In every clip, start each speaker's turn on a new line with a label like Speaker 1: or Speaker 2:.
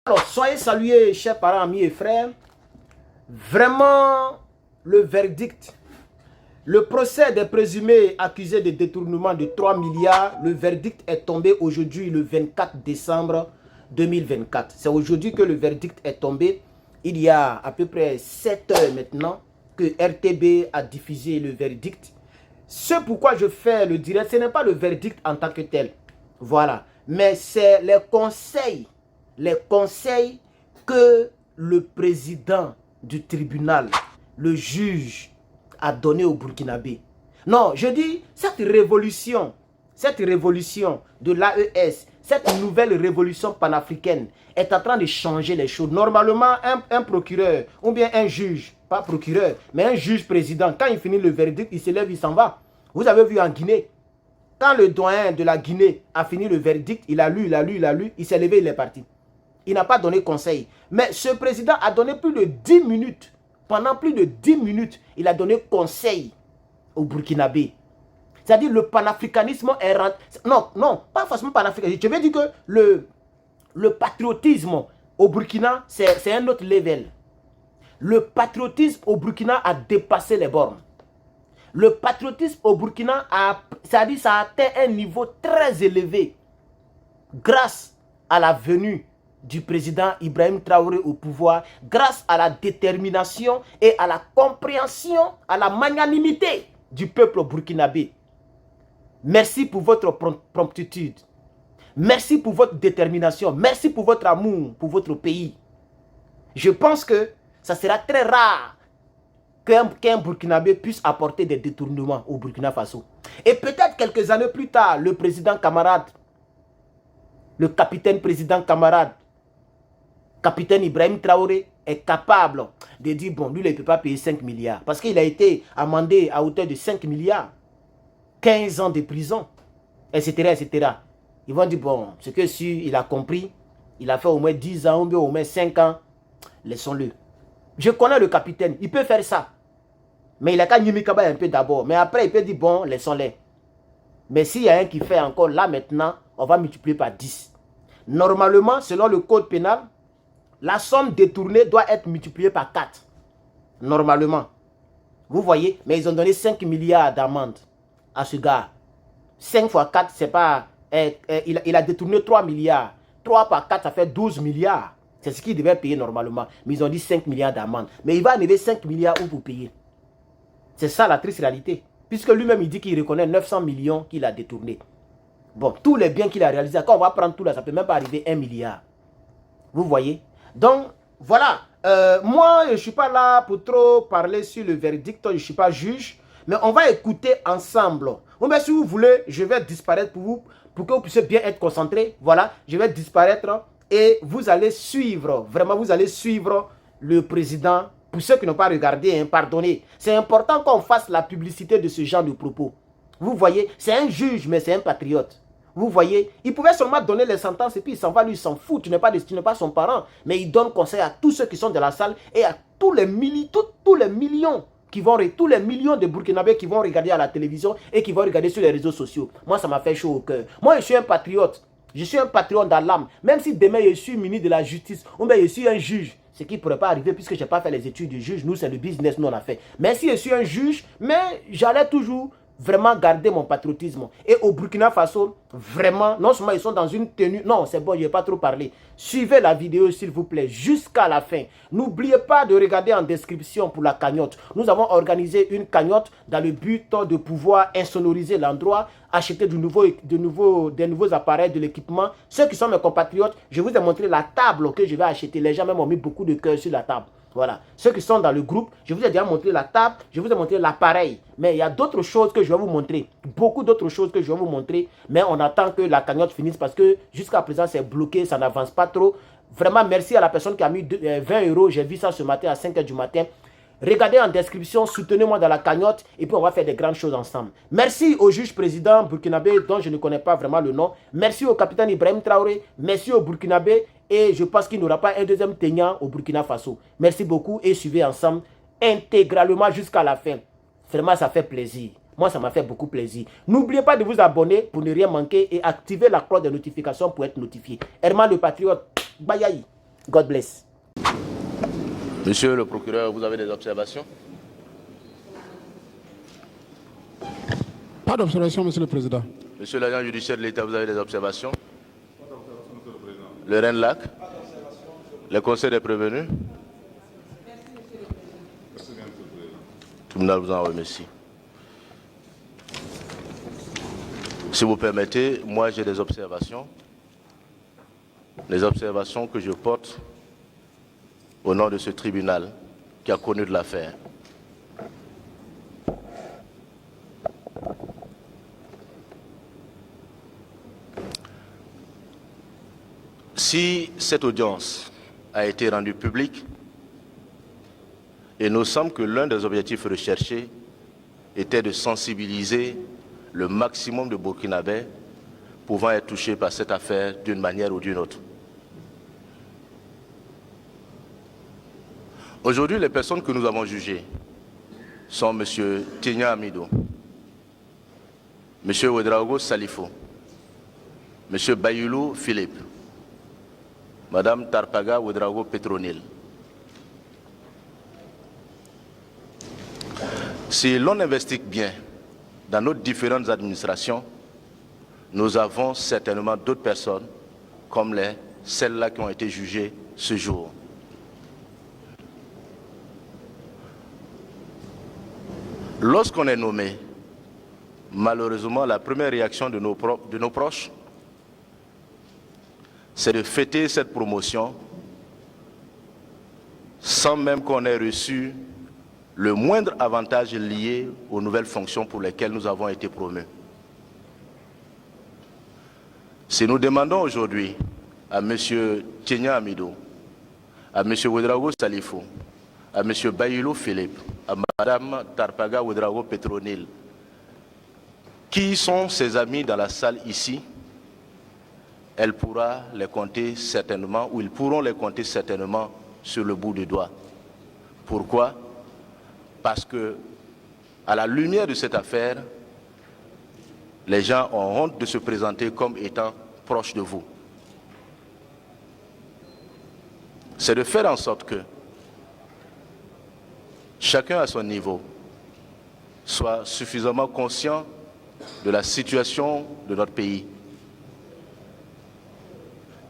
Speaker 1: Alors, soyez salués, chers parents, amis et frères. Vraiment, le verdict, le procès des présumés accusés de détournement de 3 milliards, le verdict est tombé aujourd'hui, le 24 décembre 2024. C'est aujourd'hui que le verdict est tombé. Il y a à peu près 7 heures maintenant que RTB a diffusé le verdict. Ce pourquoi je fais le direct, ce n'est pas le verdict en tant que tel. Voilà. Mais c'est les conseils que le président du tribunal, le juge, a donné au Burkinabé. Non, je dis, cette révolution de l'AES, cette nouvelle révolution panafricaine est en train de changer les choses. Normalement, un procureur ou bien un juge, pas procureur, mais un juge président, quand il finit le verdict, il se lève, il s'en va. Vous avez vu en Guinée, quand le doyen de la Guinée a fini le verdict, il a lu, il s'est levé, il est parti. Il n'a pas donné conseil. Mais ce président a donné plus de 10 minutes. Pendant plus de 10 minutes, il a donné conseil au Burkinabé. C'est-à-dire le panafricanisme est rentré. Non, pas forcément panafricanisme. Je veux dire que le patriotisme au Burkina, c'est un autre level. Le patriotisme au Burkina a dépassé les bornes. Le patriotisme au Burkina ça a atteint un niveau très élevé grâce à la venue du président Ibrahim Traoré au pouvoir, grâce à la détermination et à la compréhension, à la magnanimité du peuple burkinabé. Merci pour votre promptitude. Merci pour votre détermination. Merci pour votre amour pour votre pays. Je pense que ça sera très rare qu'un Burkinabé puisse apporter des détournements au Burkina Faso. Et peut-être quelques années plus tard, le président camarade, le capitaine président camarade, capitaine Ibrahim Traoré est capable de dire, bon, lui, il ne peut pas payer 5 milliards. Parce qu'il a été amendé à hauteur de 5 milliards. 15 ans de prison, etc., etc. Ils vont dire, bon, ce que si il a compris, il a fait au moins 10 ans, ou bien au moins 5 ans, laissons-le. Je connais le capitaine, il peut faire ça. Mais il a qu'à Nimikaba un peu d'abord. Mais après, il peut dire, bon, laissons-les. Mais s'il y a un qui fait encore, là maintenant, on va multiplier par 10. Normalement, selon le code pénal, la somme détournée doit être multipliée par 4. Normalement. Vous voyez, mais ils ont donné 5 milliards d'amende à ce gars. 5 fois 4, c'est pas... il a détourné 3 milliards. 3 par 4, ça fait 12 milliards. C'est ce qu'il devait payer normalement. Mais ils ont dit 5 milliards d'amende. Mais il va enlever 5 milliards où vous payez. C'est ça la triste réalité. Puisque lui-même, il dit qu'il reconnaît 900 millions qu'il a détournés. Bon, tous les biens qu'il a réalisés, quand on va prendre tout là, ça ne peut même pas arriver 1 milliard. Vous voyez? Donc, voilà. Moi, je ne suis pas là pour trop parler sur le verdict. Je ne suis pas juge. Mais on va écouter ensemble. Bon, ben, si vous voulez, je vais disparaître pour vous, pour que vous puissiez bien être concentrés. Voilà, je vais disparaître et vous allez suivre, vraiment, vous allez suivre le président. Pour ceux qui n'ont pas regardé, hein, pardonnez. C'est important qu'on fasse la publicité de ce genre de propos. Vous voyez, c'est un juge, mais c'est un patriote. Vous voyez, il pouvait seulement donner les sentences et puis il s'en va, lui, il s'en fout. Tu n'es pas son parent. Mais il donne conseil à tous ceux qui sont dans la salle et à tous les millions tous les millions de Burkinabés qui vont regarder à la télévision et qui vont regarder sur les réseaux sociaux. Moi, ça m'a fait chaud au cœur. Moi, je suis un patriote. Je suis un patriote dans l'âme. Même si demain, je suis ministre de la justice ou bien je suis un juge, ce qui ne pourrait pas arriver puisque je n'ai pas fait les études de juge. Nous, c'est le business, nous, on a fait. Mais si je suis un juge, mais j'allais toujours vraiment garder mon patriotisme. Et au Burkina Faso, vraiment, non seulement ils sont dans une tenue... Non, c'est bon, je n'ai pas trop parlé. Suivez la vidéo, s'il vous plaît, jusqu'à la fin. N'oubliez pas de regarder en description pour la cagnotte. Nous avons organisé une cagnotte dans le but de pouvoir insonoriser l'endroit, acheter des nouveaux appareils, de l'équipement. Ceux qui sont mes compatriotes, je vous ai montré la table que je vais acheter. Les gens même ont mis beaucoup de cœur sur la table. Voilà. Ceux qui sont dans le groupe, je vous ai déjà montré la table, je vous ai montré l'appareil. Mais il y a d'autres choses que je vais vous montrer. Beaucoup d'autres choses que je vais vous montrer. Mais on attend que la cagnotte finisse parce que jusqu'à présent, c'est bloqué, ça n'avance pas trop. Vraiment, merci à la personne qui a mis 20 euros. J'ai vu ça ce matin à 5 h du matin. Regardez en description, soutenez-moi dans la cagnotte et puis on va faire des grandes choses ensemble. Merci au juge président burkinabé dont je ne connais pas vraiment le nom. Merci au capitaine Ibrahim Traoré. Merci au Burkinabé et je pense qu'il n'y aura pas un deuxième tenant au Burkina Faso. Merci beaucoup et suivez ensemble intégralement jusqu'à la fin. Vraiment, ça fait plaisir. Moi, ça m'a fait beaucoup plaisir. N'oubliez pas de vous abonner pour ne rien manquer et activer la cloche de notification pour être notifié. Herman le Patriote, bye. God bless.
Speaker 2: Monsieur le procureur, vous avez des observations?
Speaker 3: Pas d'observation, Monsieur le Président.
Speaker 2: Monsieur l'agent judiciaire de l'État, vous avez des observations? Le RENLAC? Le conseil des prévenus? Le tribunal vous en remercie. Si vous permettez, moi j'ai des observations. Les observations que je porte au nom de ce tribunal qui a connu de l'affaire. Si cette audience a été rendue publique, il nous semble que l'un des objectifs recherchés était de sensibiliser le maximum de Burkinabés pouvant être touchés par cette affaire d'une manière ou d'une autre. Aujourd'hui, les personnes que nous avons jugées sont M. Tigna Amidou, M. Ouedraogo Salifou, M. Bayoulou Philippe, Mme Tarpaga Ouedraogo Petronil. Si l'on investigue bien dans nos différentes administrations, nous avons certainement d'autres personnes comme celles-là qui ont été jugées ce jour. Lorsqu'on est nommé, malheureusement, la première réaction de nos proches, c'est de fêter cette promotion sans même qu'on ait reçu le moindre avantage lié aux nouvelles fonctions pour lesquelles nous avons été promus. Si nous demandons aujourd'hui à M. Tigna Amidou, à M. Ouedraogo Salifou, à M. Bayoulou Philippe, à Mme Tarpaga Ouedraogo Petronil, qui sont ses amis dans la salle ici, elle pourra les compter certainement, ou ils pourront les compter certainement sur le bout du doigt. Pourquoi? Parce que, à la lumière de cette affaire, les gens ont honte de se présenter comme étant proches de vous. C'est de faire en sorte que chacun à son niveau soit suffisamment conscient de la situation de notre pays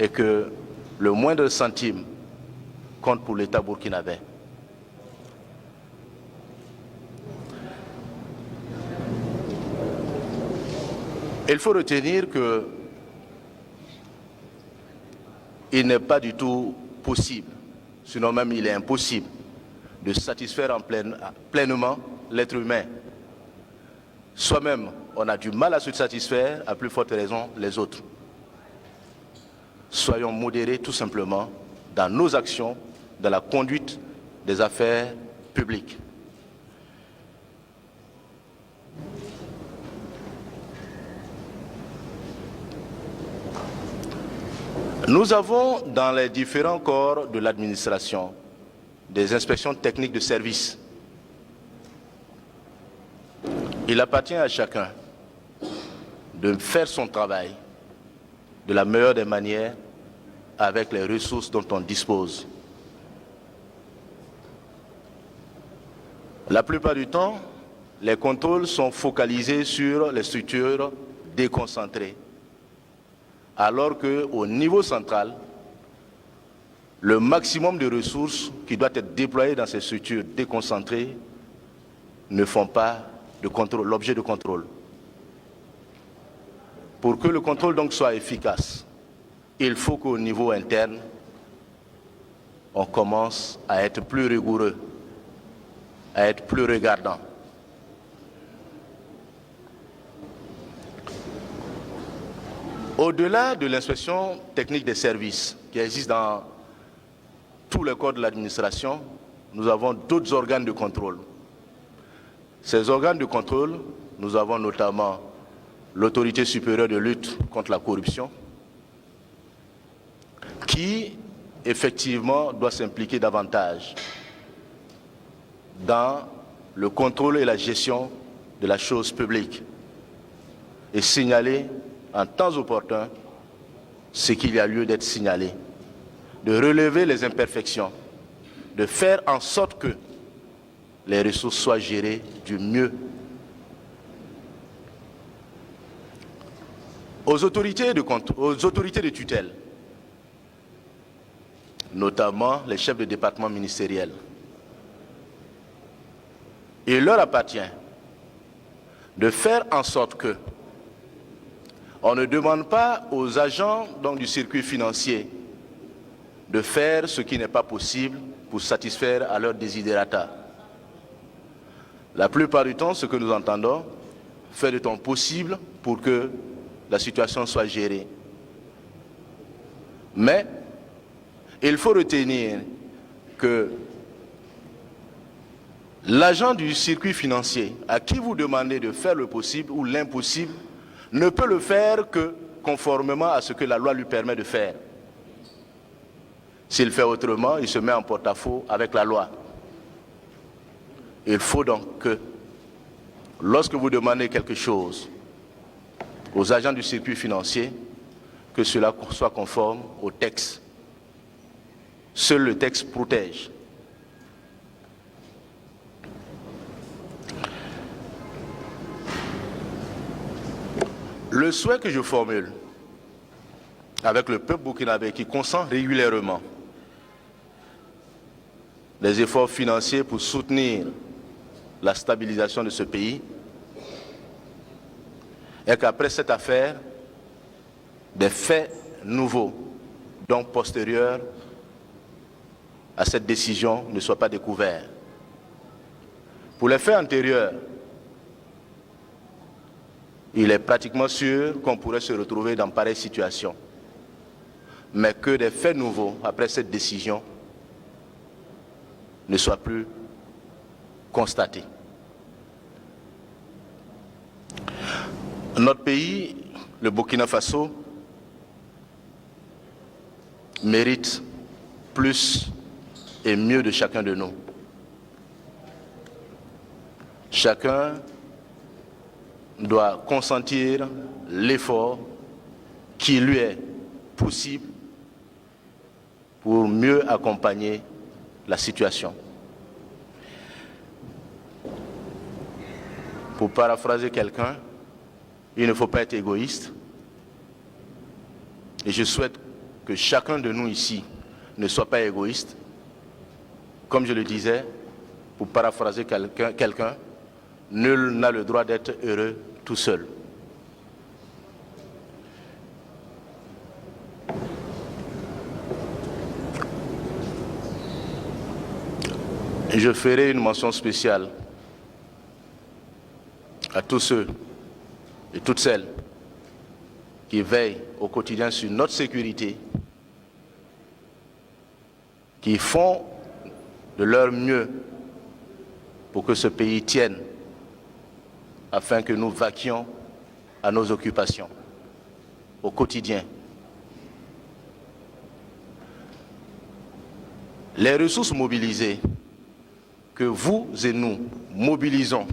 Speaker 2: et que le moindre centime compte pour l'État burkinabé. Il faut retenir que il n'est pas du tout possible, sinon même il est impossible, de satisfaire pleinement l'être humain. Soi-même, on a du mal à se satisfaire, à plus forte raison les autres. Soyons modérés tout simplement dans nos actions, dans la conduite des affaires publiques. Nous avons dans les différents corps de l'administration des inspections techniques de service. Il appartient à chacun de faire son travail de la meilleure des manières avec les ressources dont on dispose. La plupart du temps, les contrôles sont focalisés sur les structures déconcentrées, alors qu'au niveau central, le maximum de ressources qui doivent être déployées dans ces structures déconcentrées ne font pas l'objet de contrôle. Pour que le contrôle donc soit efficace, il faut qu'au niveau interne, on commence à être plus rigoureux, à être plus regardant. Au-delà de l'inspection technique des services qui existe dans tous les corps de l'administration, nous avons d'autres organes de contrôle. Ces organes de contrôle, nous avons notamment l'autorité supérieure de lutte contre la corruption, qui effectivement doit s'impliquer davantage dans le contrôle et la gestion de la chose publique et signaler en temps opportun ce qu'il y a lieu d'être signalé. de relever les imperfections, de faire en sorte que les ressources soient gérées du mieux. Aux autorités de tutelle, notamment les chefs de département ministériels, il leur appartient de faire en sorte que on ne demande pas aux agents du circuit financier de faire ce qui n'est pas possible pour satisfaire à leurs desiderata. La plupart du temps, ce que nous entendons, faire de ton possible pour que la situation soit gérée. Mais il faut retenir que l'agent du circuit financier à qui vous demandez de faire le possible ou l'impossible ne peut le faire que conformément à ce que la loi lui permet de faire. S'il fait autrement, il se met en porte-à-faux avec la loi. Il faut donc que, lorsque vous demandez quelque chose aux agents du circuit financier, que cela soit conforme au texte. Seul le texte protège. Le souhait que je formule avec le peuple burkinabé qui consent régulièrement des efforts financiers pour soutenir la stabilisation de ce pays est qu'après cette affaire, des faits nouveaux, donc postérieurs à cette décision, ne soient pas découverts. Pour les faits antérieurs, il est pratiquement sûr qu'on pourrait se retrouver dans pareille situation. Mais que des faits nouveaux, après cette décision, ne soient plus constatés. Notre pays, le Burkina Faso, mérite plus et mieux de chacun de nous. Chacun doit consentir l'effort qui lui est possible pour mieux accompagner la situation. Pour paraphraser quelqu'un, il ne faut pas être égoïste. Et je souhaite que chacun de nous ici ne soit pas égoïste. Comme je le disais, pour paraphraser quelqu'un, nul n'a le droit d'être heureux tout seul. Et je ferai une mention spéciale à tous ceux et toutes celles qui veillent au quotidien sur notre sécurité, qui font de leur mieux pour que ce pays tienne, afin que nous vaquions à nos occupations au quotidien. Les ressources mobilisées que vous et nous mobilisons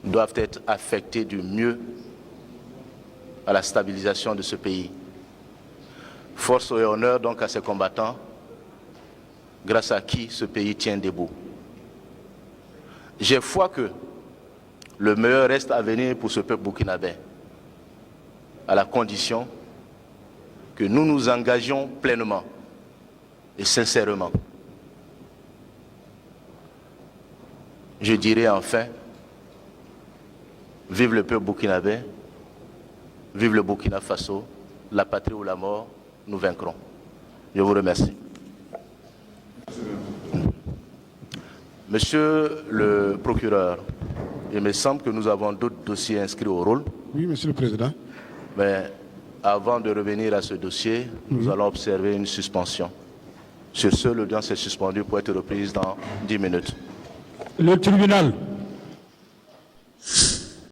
Speaker 2: doivent être affectées du mieux à la stabilisation de ce pays. Force et honneur donc à ces combattants, grâce à qui ce pays tient debout. J'ai foi que le meilleur reste à venir pour ce peuple burkinabé, à la condition que nous nous engagions pleinement et sincèrement. Je dirais enfin, vive le peuple burkinabé, vive le Burkina Faso, la patrie ou la mort, nous vaincrons. Je vous remercie. Monsieur le procureur, il me semble que nous avons d'autres dossiers inscrits au rôle.
Speaker 3: Oui, Monsieur le Président.
Speaker 2: Mais avant de revenir à ce dossier, nous allons observer une suspension. Sur ce, l'audience est suspendue pour être reprise dans 10 minutes.
Speaker 3: Le tribunal